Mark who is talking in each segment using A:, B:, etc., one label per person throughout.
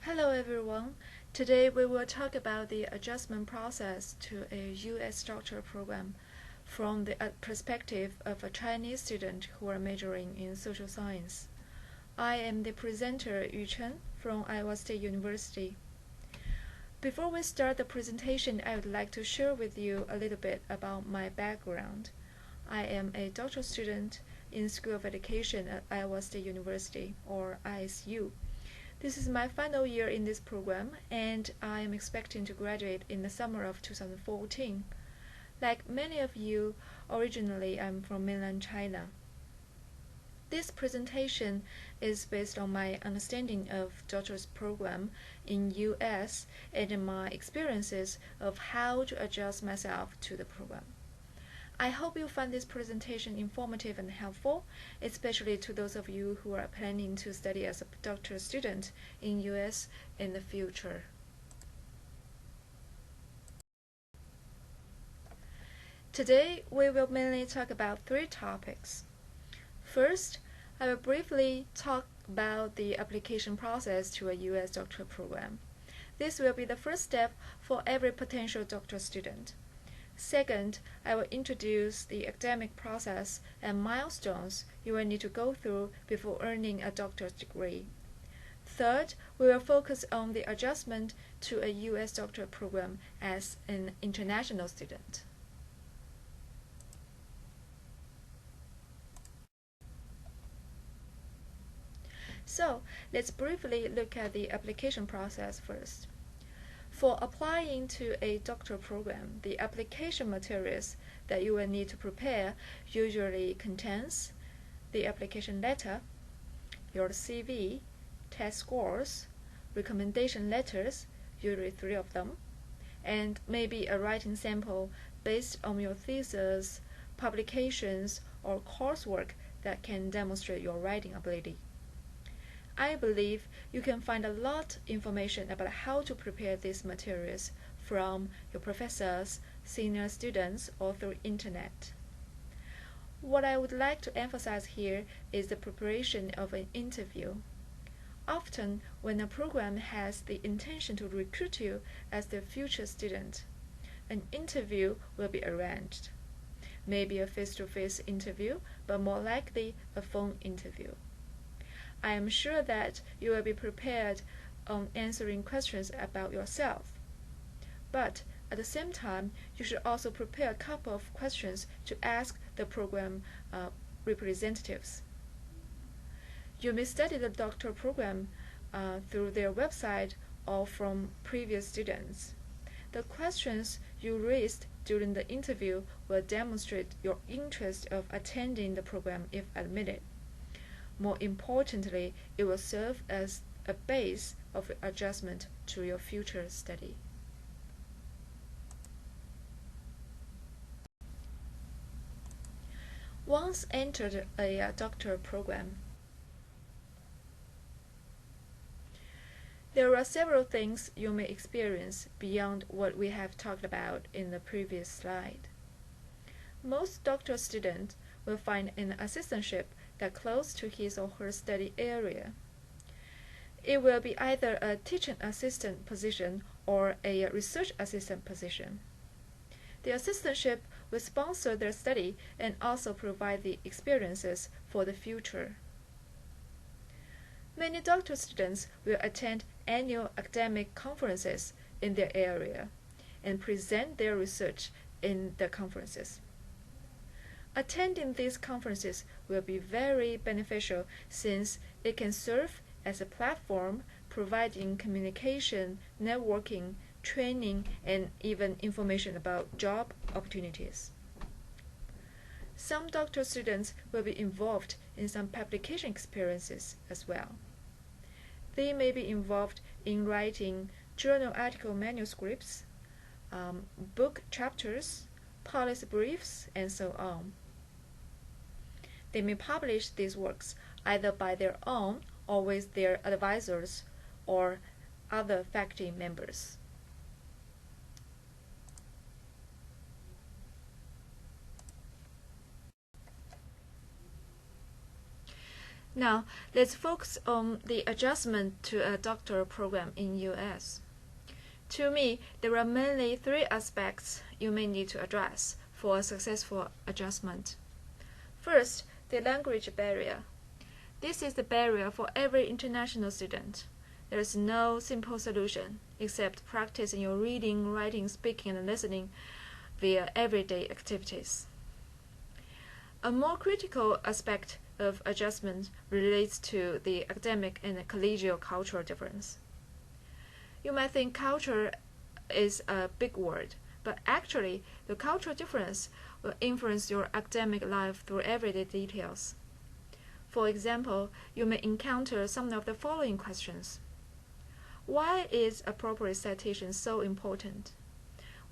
A: Hello everyone. Today we will talk about the adjustment process to a U.S. doctoral program from the perspective of a Chinese student who are majoring in social science. I am the presenter Yu Chen from Iowa State University. Before we start the presentation, I would like to share with you a little bit about my background. I am a doctoral student in School of Education at Iowa State University, or ISU. This is my final year in this program, and I am expecting to graduate in the summer of 2014. Like many of you, originally I'm from mainland China. This presentation is based on my understanding of doctoral program in US and my experiences of how to adjust myself to the program. I hope you find this presentation informative and helpful, especially to those of you who are planning to study as a doctoral student in US in the future. Today, we will mainly talk about three topics. First, I will briefly talk about the application process to a US doctoral program. This will be the first step for every potential doctoral student. Second, I will introduce the academic process and milestones you will need to go through before earning a doctorate degree. Third, we will focus on the adjustment to a U.S. doctoral program as an international student. So, let's briefly look at the application process first. For applying to a doctoral program, the application materials that you will need to prepare usually contains the application letter, your CV, test scores, recommendation letters, usually 3 of them, and maybe a writing sample based on your thesis, publications, or coursework that can demonstrate your writing ability. I believe you can find a lot of information about how to prepare these materials from your professors, senior students, or through internet. What I would like to emphasize here is the preparation of an interview. Often, when a program has the intention to recruit you as their future student, an interview will be arranged. Maybe a face-to-face interview, but more likely a phone interview. I am sure that you will be prepared on answering questions about yourself. But at the same time, you should also prepare a couple of questions to ask the program representatives. You may study the doctoral program through their website or from previous students. The questions you raised during the interview will demonstrate your interest of attending the program if admitted. More importantly, it will serve as a base of adjustment to your future study. Once entered a doctoral program, there are several things you may experience beyond what we have talked about in the previous slide. Most doctoral students will find an assistantship that close to his or her study area. It will be either a teaching assistant position or a research assistant position. The assistantship will sponsor their study and also provide the experiences for the future. Many doctoral students will attend annual academic conferences in their area and present their research in the conferences. Attending these conferences will be very beneficial since it can serve as a platform providing communication, networking, training, and even information about job opportunities. Some doctoral students will be involved in some publication experiences as well. They may be involved in writing journal article manuscripts, book chapters, policy briefs, and so on. They may publish these works either by their own or with their advisors or other faculty members. Now, let's focus on the adjustment to a doctoral program in US. To me, there are mainly three aspects you may need to address for a successful adjustment. First, the language barrier. This is the barrier for every international student. There is no simple solution except practicing your reading, writing, speaking, and listening via everyday activities. A more critical aspect of adjustment relates to the academic and collegial cultural difference. You might think culture is a big word, but actually the cultural difference will influence your academic life through everyday details. For example, you may encounter some of the following questions. Why is appropriate citation so important?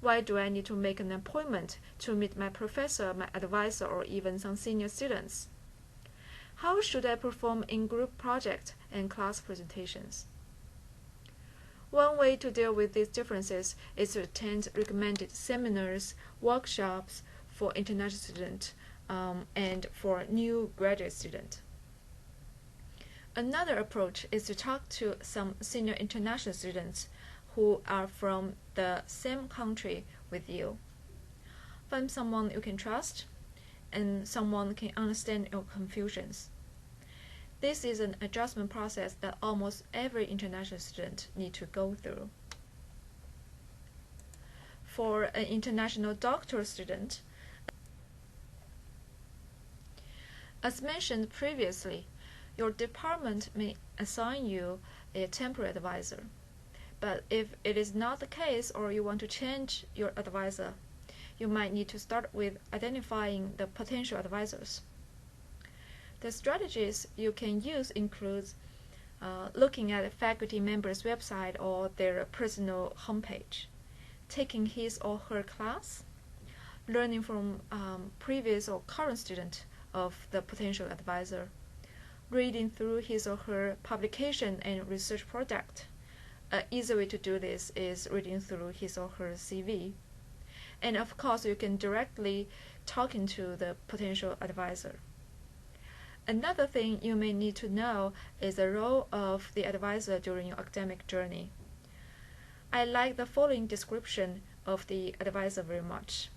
A: Why do I need to make an appointment to meet my professor, my advisor, or even some senior students? How should I perform in group projects and class presentations? One way to deal with these differences is to attend recommended seminars, workshops for international students and for new graduate students. Another approach is to talk to some senior international students who are from the same country with you. Find someone you can trust and someone can understand your confusions. This is an adjustment process that almost every international student needs to go through. For an international doctoral student, as mentioned previously, your department may assign you a temporary advisor. But if it is not the case or you want to change your advisor, you might need to start with identifying the potential advisors. The strategies you can use include looking at a faculty member's website or their personal homepage, taking his or her class, learning from previous or current students of the potential advisor, reading through his or her publication and research product. An easy way to do this is reading through his or her CV. And of course, you can directly talking to the potential advisor. Another thing you may need to know is the role of the advisor during your academic journey. I like the following description of the advisor very much.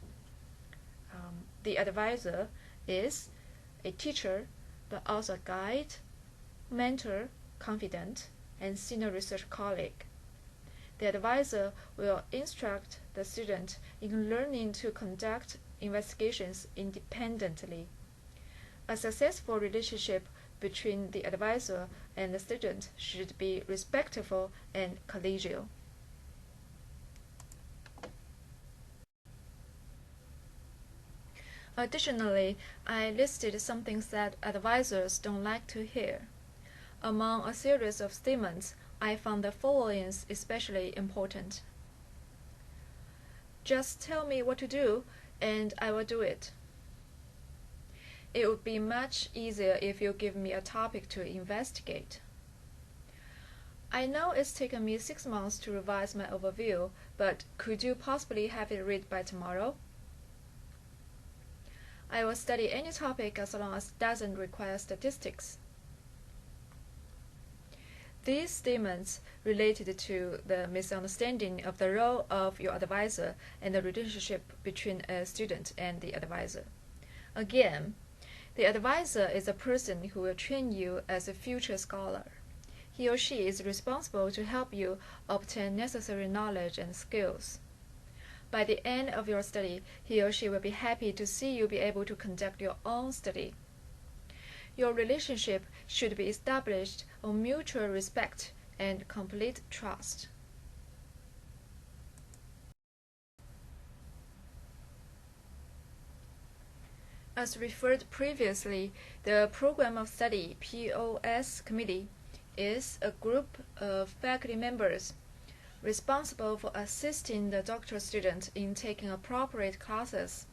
A: The advisor is a teacher, but also a guide, mentor, confidant, and senior research colleague. The advisor will instruct the student in learning to conduct investigations independently. A successful relationship between the advisor and the student should be respectful and collegial. Additionally, I listed some things that advisors don't like to hear. Among a series of statements, I found the following especially important. Just tell me what to do, and I will do it. It would be much easier if you give me a topic to investigate. I know it's taken me 6 months to revise my overview, but could you possibly have it read by tomorrow? I will study any topic as long as it doesn't require statistics. These statements related to the misunderstanding of the role of your advisor and the relationship between a student and the advisor. Again, the advisor is a person who will train you as a future scholar. He or she is responsible to help you obtain necessary knowledge and skills. By the end of your study, he or she will be happy to see you be able to conduct your own study. Your relationship should be established on mutual respect and complete trust. As referred previously, the Program of Study POS Committee is a group of faculty members responsible for assisting the doctoral student in taking appropriate classes,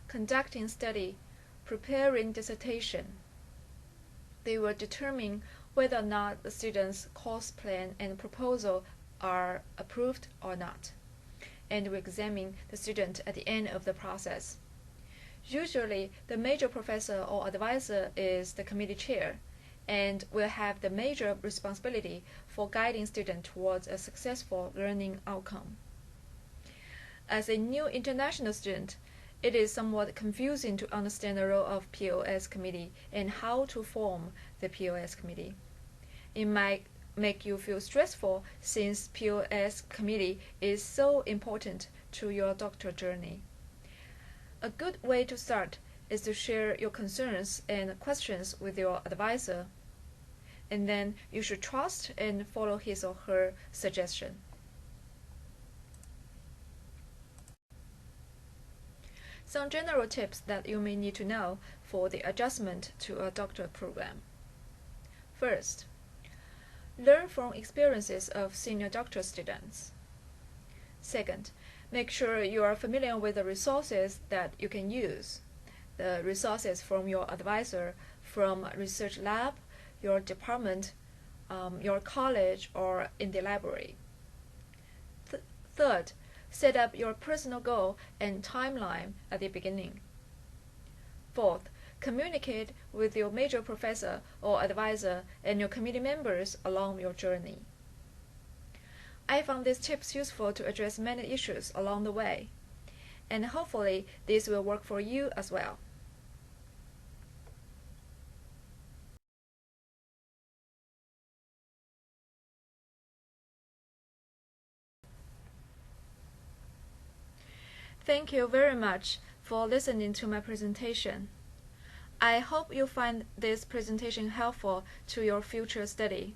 A: conducting study, preparing dissertation. They will determine whether or not the student's course plan and proposal are approved or not, and will examine the student at the end of the process. Usually, the major professor or advisor is the committee chair. and will have the major responsibility for guiding students towards a successful learning outcome. As a new international student, it is somewhat confusing to understand the role of POS committee and how to form the POS committee. It might make you feel stressful since POS committee is so important to your doctoral journey. A good way to start is to share your concerns and questions with your advisor, and then you should trust and follow his or her suggestion. Some general tips that you may need to know for the adjustment to a doctoral program. First, learn from experiences of senior doctoral students. Second, make sure you are familiar with the resources that you can use. The resources from your advisor, from research lab, your department, your college, or in the library. Third, set up your personal goal and timeline at the beginning. Fourth, communicate with your major professor or advisor and your committee members along your journey. I found these tips useful to address many issues along the way, and hopefully this will work for you as well. Thank you very much for listening to my presentation. I hope you find this presentation helpful to your future study.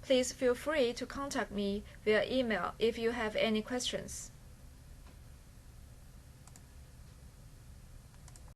A: Please feel free to contact me via email if you have any questions.